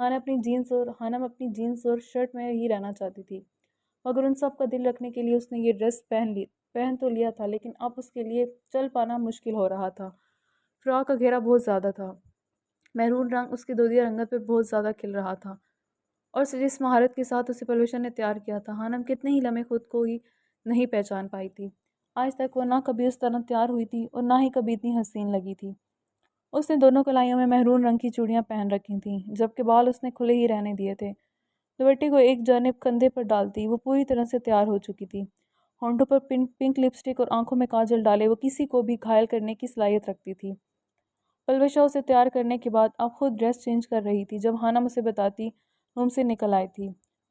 حانم اپنی جینس اور شرٹ میں ہی رہنا چاہتی تھی، مگر ان سب کا دل رکھنے کے لیے اس نے یہ ڈریس پہن تو لیا تھا، لیکن اب اس کے لیے چل پانا مشکل ہو رہا تھا۔ فراق کا گھیرا بہت زیادہ تھا، میرون رنگ اس کی دودیا رنگت پہ بہت زیادہ کھل رہا تھا، اور جس مہارت کے ساتھ اسے پرویشن نے تیار کیا تھا، حانم کتنے ہی لمحے خود کو ہی نہیں پہچان پائی تھی۔ آج تک وہ نہ کبھی اس طرح تیار ہوئی تھی اور نہ ہی کبھی اتنی حسین لگی تھی۔ اس نے دونوں کلائیوں میں مہرون رنگ کی چوڑیاں پہن رکھی تھیں، جبکہ بال اس نے کھلے ہی رہنے دیے تھے۔ دوپٹے کو ایک جانب کندھے پر ڈالتی وہ پوری طرح سے تیار ہو چکی تھی۔ ہونٹوں پر پنک لپسٹک اور آنکھوں میں کاجل ڈالے وہ کسی کو بھی گھائل کرنے کی صلاحیت رکھتی تھی۔ پلوشا اسے تیار کرنے کے بعد اب خود ڈریس چینج کر رہی تھی جب حانم اسے بتاتی روم سے نکل آئی تھی۔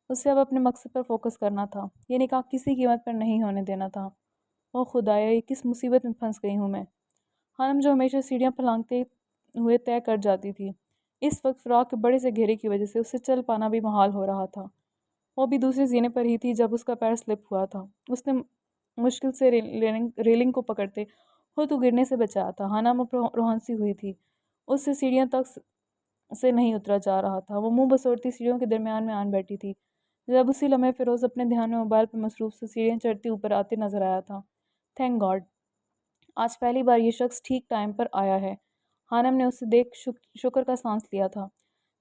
اسے اب اپنے مقصد پر فوکس کرنا تھا، یہ نکاح کسی قیمت پر نہیں ہونے دینا تھا۔ او خدایا، یہ کس مصیبت میں پھنس گئی ہوں میں۔ حانم جو ہمیشہ سیڑھیاں پھلانگتے ہوئے طے کر جاتی تھی، اس وقت فراق کے بڑے سے گھیرے کی وجہ سے اسے چل پانا بھی محال ہو رہا تھا۔ وہ بھی دوسرے زینے پر ہی تھی جب اس کا پیر سلپ ہوا تھا۔ اس نے مشکل سے ریلنگ کو پکڑتے خود کو گرنے سے بچایا تھا۔ حانم اب روحانسی ہوئی تھی، اس سے سیڑھیاں تک سے نہیں اترا جا رہا تھا۔ وہ منہ بسوڑتی سیڑھیوں کے درمیان میں آن بیٹھی تھی جب اسی لمحے فیروز اپنے دھیان میں موبائل پر مصروف سے سیڑھیاں چڑھتے اوپر آتے نظر آیا تھا۔ تھینک گاڈ، آج پہلی بار یہ شخص ٹھیک ٹائم پر آیا ہے۔ حانم نے اسے دیکھ شکر کا سانس لیا تھا،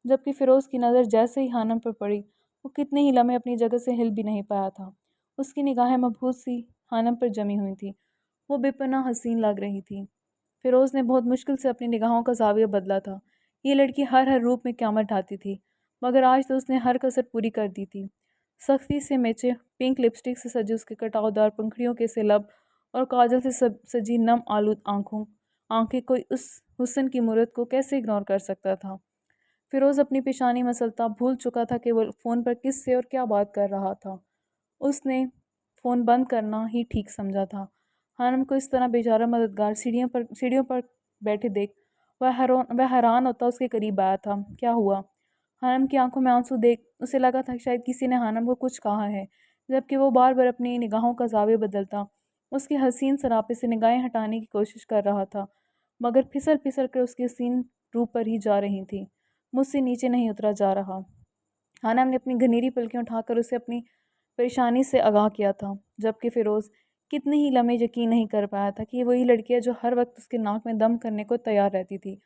جبکہ فیروز کی نظر جیسے ہی حانم پر پڑی وہ کتنے ہی لمحے اپنی جگہ سے ہل بھی نہیں پایا تھا۔ اس کی نگاہیں مبہوت سی حانم پر جمی ہوئی تھی، وہ بے پناہ حسین لگ رہی تھی۔ فیروز نے بہت مشکل سے اپنی نگاہوں کا زاویہ بدلا تھا۔ یہ لڑکی ہر روپ میں قیامت ڈھاتی تھی، مگر آج تو اس نے ہر کسر پوری کر دی تھی۔ سختی سے میچے پنک لپسٹک سے سجے اس کے کٹاؤ دار پنکھڑیوں کے سے لب اور کاجل سے سجی نم آلود آنکھیں کوئی اس حسن کی مورت کو کیسے اگنور کر سکتا تھا۔ فیروز اپنی پیشانی مسلتا بھول چکا تھا کہ وہ فون پر کس سے اور کیا بات کر رہا تھا۔ اس نے فون بند کرنا ہی ٹھیک سمجھا تھا۔ حانم کو اس طرح بیچارہ مددگار سیڑھیوں پر بیٹھے دیکھ وہ حیران ہوتا اس کے قریب آیا تھا۔ کیا ہوا؟ حانم کی آنکھوں میں آنسو دیکھ اسے لگا تھا کہ شاید کسی نے حانم کو کچھ کہا ہے، جبکہ وہ بار بار اپنی نگاہوں کا زاویہ بدلتا اس کے حسین سراپے سے نگاہیں ہٹانے کی کوشش کر رہا تھا، مگر پھسل کر اس کے حسین روپ پر ہی جا رہی تھی، مجھ سے نیچے نہیں اترا جا رہا۔ حانم نے اپنی گھنیری پلکیں اٹھا کر اسے اپنی پریشانی سے آگاہ کیا تھا، جبکہ فیروز کتنے ہی لمحے یقین نہیں کر پایا تھا کہ یہ وہی لڑکی ہے جو ہر وقت اس کے ناک میں دم کرنے کو تیار رہتی تھی۔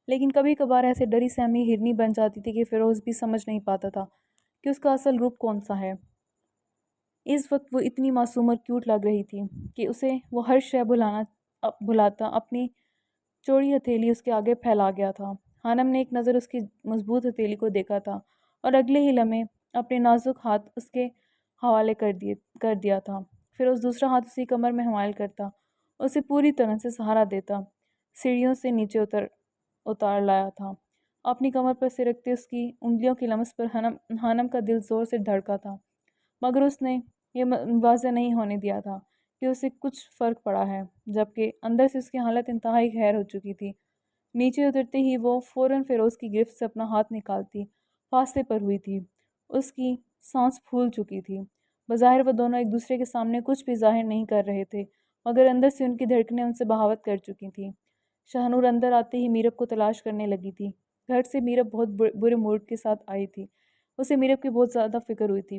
لیکن کبھی کبھار ایسے ڈری سہمی ہرنی بن جاتی تھی کہ فیروز بھی سمجھ نہیں پاتا تھا کہ اس کا اصل روپ کون سا ہے۔ اس وقت وہ اتنی معصوم اور کیوٹ لگ رہی تھی کہ اسے وہ ہر شے بھلاتا اپنی چوڑی ہتھیلی اس کے آگے پھیلا گیا تھا۔ حانم نے ایک نظر اس کی مضبوط ہتھیلی کو دیکھا تھا اور اگلے ہی لمحے اپنے نازک ہاتھ اس کے حوالے کر دیا تھا۔ پھر اس دوسرا ہاتھ اسی کمر میں حمائل کرتا، اسے پوری طرح سے سہارا دیتا سیڑھیوں سے نیچے اتار لایا تھا۔ اپنی کمر پر سرکتے اس کی انگلیوں کی لمس پر حانم کا دل زور سے دھڑکا تھا، مگر اس نے یہ واضح نہیں ہونے دیا تھا کہ اسے کچھ فرق پڑا ہے، جبکہ اندر سے اس کی حالت انتہائی خیر ہو چکی تھی۔ نیچے اترتے ہی وہ فوراً فیروز کی گرفت سے اپنا ہاتھ نکالتی فاصلے پر ہوئی تھی۔ اس کی سانس پھول چکی تھی۔ بظاہر وہ دونوں ایک دوسرے کے سامنے کچھ بھی ظاہر نہیں کر رہے تھے، مگر اندر سے ان کی دھڑکنیں ان سے بغاوت کر چکی تھیں۔ شاہنور اندر آتے ہی میرب کو تلاش کرنے لگی تھی۔ گھر سے میرب بہت برے موڈ کے ساتھ آئی تھی۔ اسے میرب کی بہت زیادہ فکر ہوئی تھی،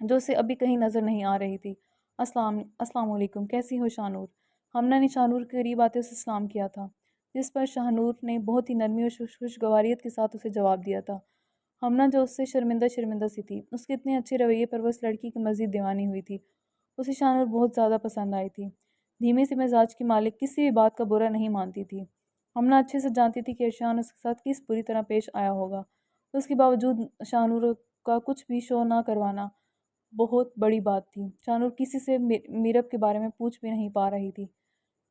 جو اسے ابھی کہیں نظر نہیں آ رہی تھی۔ السلام علیکم، کیسی ہو شاہنور؟ ہمنا نے شاہنور کے قریب آتے اسے سلام کیا تھا، جس پر شاہنور نے بہت ہی نرمی اور خوشگواریت کے ساتھ اسے جواب دیا تھا۔ ہمنا جو اس سے شرمندہ سی تھی، اس کے اتنے اچھے رویے پر وہ اس لڑکی کی مزید دیوانی ہوئی تھی۔ اسے شاہنور بہت زیادہ پسند آئی تھی۔ دھیمے سے مزاج کی مالک کسی بھی بات کا برا نہیں مانتی تھی۔ ہمنا اچھے سے جانتی تھی کہ ارشیان اس کے ساتھ کس بری طرح پیش آیا ہوگا۔ اس کے باوجود شاہنور کا کچھ بھی شو نہ کروانا بہت بڑی بات تھی۔ شاہنور کسی سے میرب کے بارے میں پوچھ بھی نہیں پا رہی تھی،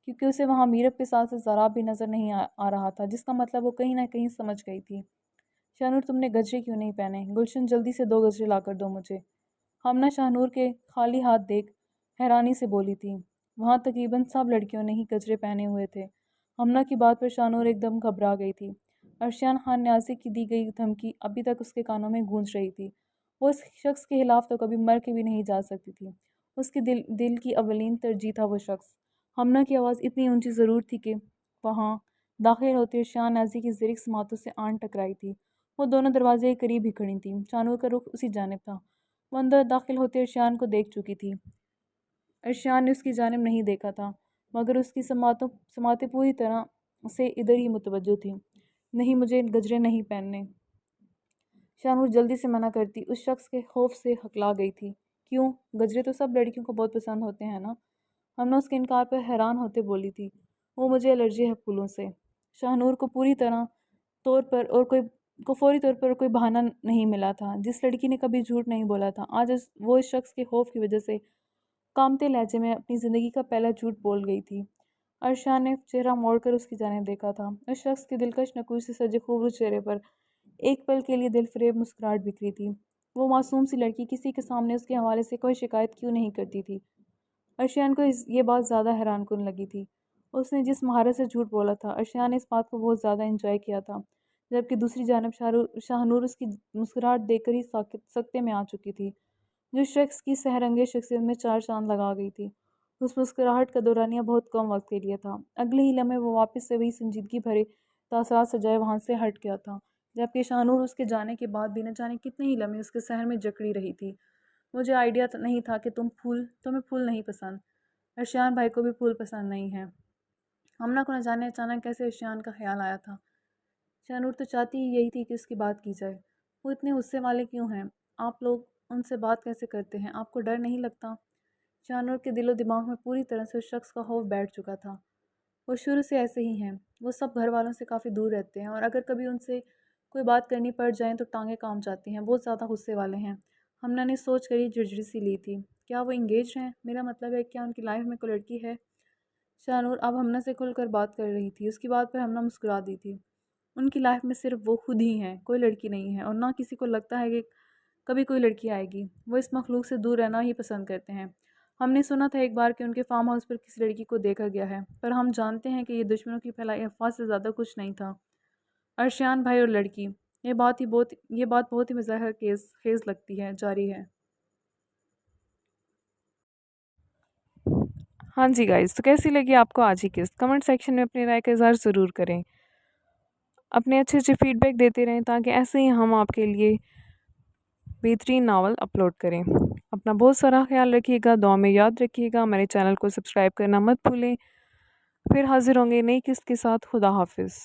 کیونکہ اسے وہاں میرب کے ساتھ ذرا بھی نظر نہیں آ رہا تھا، جس کا مطلب وہ کہیں نہ کہیں سمجھ گئی تھی۔ شاہنور، تم نے گجرے کیوں نہیں پہنے؟ گلشن، جلدی سے 2 گجرے لا کر دو مجھے۔ ہمنا شاہنور کے خالی ہاتھ دیکھ حیرانی سے بولی تھی۔ وہاں تقریباً سب لڑکیوں نے ہی گجرے پہنے ہوئے تھے۔ ہمنا کی بات پر شاہنور ایک دم گھبرا گئی تھی۔ ارشیان خان نیازی کی دی گئی دھمکی ابھی تک اس کے کانوں میں گونج رہی تھی۔ وہ اس شخص کے خلاف تو کبھی مر کے بھی نہیں جا سکتی تھی۔ اس کے دل کی اولین ترجیح تھا وہ شخص۔ ہمنا کی آواز اتنی اونچی ضرور تھی کہ وہاں داخل ہوتے ارشیان نیازی کی زرک سماعتوں سے آن ٹکرائی تھی۔ وہ دونوں دروازے کے قریب ہی کھڑی تھیں۔ شاہنور کا رخ اسی جانب تھا۔ وہ اندر داخل ہوتے ارشیان کو دیکھ چکی تھی۔ ارشیان نے اس کی جانب نہیں دیکھا تھا، مگر اس کی سماعتیں پوری طرح سے ادھر ہی متوجہ تھیں۔ نہیں، مجھے گجرے نہیں پہننے۔ شاہنور جلدی سے منع کرتی، اس شخص کے خوف سے ہکلا گئی تھی۔ کیوں؟ گجرے تو سب لڑکیوں کو بہت پسند ہوتے ہیں نا؟ ہمنا اس کے انکار پر حیران ہوتے بولی تھی۔ وہ مجھے الرجی ہے پھولوں سے۔ شاہنور کو فوری طور پر کوئی بہانہ نہیں ملا تھا۔ جس لڑکی نے کبھی جھوٹ نہیں بولا تھا، آج وہ اس شخص کے خوف کی وجہ سے کامتے لہجے میں اپنی زندگی کا پہلا جھوٹ بول گئی تھی۔ ارشیان نے چہرہ موڑ کر اس کی جانب دیکھا تھا۔ اس شخص کے دلکش نقوش سے سجے خوبصورت چہرے پر ایک پل کے لیے دل فریب مسکراہٹ بکھری تھی۔ وہ معصوم سی لڑکی کسی کے سامنے اس کے حوالے سے کوئی شکایت کیوں نہیں کرتی تھی؟ ارشیان کو یہ بات زیادہ حیران کن لگی تھی۔ اس نے جس مہارت سے جھوٹ بولا تھا، ارشیان نے اس بات کو بہت زیادہ انجوائے کیا تھا، جبکہ دوسری جانب شاہنور اس کی مسکراہٹ دیکھ کر ہی سکتے میں آ چکی تھی، جو شخص کی سحر انگیز شخصیت میں چار چاند لگا گئی تھی۔ اس مسکراہٹ کا دورانیہ بہت کم وقت کے لیے تھا۔ اگلے ہی لمحے وہ واپس سے وہی سنجیدگی بھرے تاثرات سجائے وہاں سے ہٹ گیا تھا، جبکہ شاہنور اس کے جانے کے بعد بھی نہ جانے کتنے ہی لمحے اس کے سحر میں جکڑی رہی تھی۔ مجھے آئیڈیا نہیں تھا کہ تمہیں پھول نہیں پسند۔ ارشیان بھائی کو بھی پھول پسند نہیں ہے۔ ہمنا کو نہ جانے اچانک کیسے ارشیان کا خیال آیا تھا۔ شاہنور تو چاہتی ہی یہی تھی کہ اس کی بات کی جائے۔ وہ اتنے غصے والے کیوں ہیں؟ آپ لوگ ان سے بات کیسے کرتے ہیں؟ آپ کو ڈر نہیں لگتا؟ شاہنور کے دل و دماغ میں پوری طرح سے اس شخص کا خوف بیٹھ چکا تھا۔ وہ شروع سے ایسے ہی ہیں۔ وہ سب گھر والوں سے کافی دور رہتے ہیں، اور اگر کبھی ان سے کوئی بات کرنی پڑ جائیں تو ٹانگیں کام جاتی ہیں۔ بہت زیادہ غصے والے ہیں۔ ہمنا نے سوچ کر ہی جھرجھری سی لی تھی۔ کیا وہ انگیج ہیں؟ میرا مطلب ہے کیا ان کی لائف میں کوئی لڑکی ہے؟ شاہنور اب ہمنا سے کھل کر بات کر رہی تھی۔ اس کی بات پر ہمنا مسکرا دی تھی۔ ان کی لائف میں صرف وہ خود ہی ہیں، کوئی لڑکی نہیں ہے، اور نہ کسی کو لگتا ہے کہ کبھی کوئی لڑکی آئے گی۔ وہ اس مخلوق سے دور رہنا ہی پسند کرتے ہیں۔ ہم نے سنا تھا ایک بار کہ ان کے فارم ہاؤس پر کسی لڑکی کو دیکھا گیا ہے، پر ہم جانتے ہیں کہ یہ دشمنوں کی پھیلائی افواہ سے زیادہ کچھ نہیں تھا۔ ارشیان بھائی اور لڑکی، یہ بات بہت ہی مزاح خیز لگتی ہے۔ جاری ہے۔ ہاں جی گائز، تو کیسی لگی آپ کو آج ہی قسط؟ کمنٹ سیکشن میں اپنی رائے کا اظہار ضرور کریں۔ اپنے اچھے فیڈ بیک دیتے رہیں تاکہ ایسے ہی ہم آپ کے لیے بہترین ناول اپلوڈ کریں۔ اپنا بہت سارا خیال رکھیے گا، دعا میں یاد رکھیے گا، میرے چینل کو سبسکرائب کرنا مت بھولیں۔ پھر حاضر ہوں گے نئی قسط کے ساتھ۔ خدا حافظ۔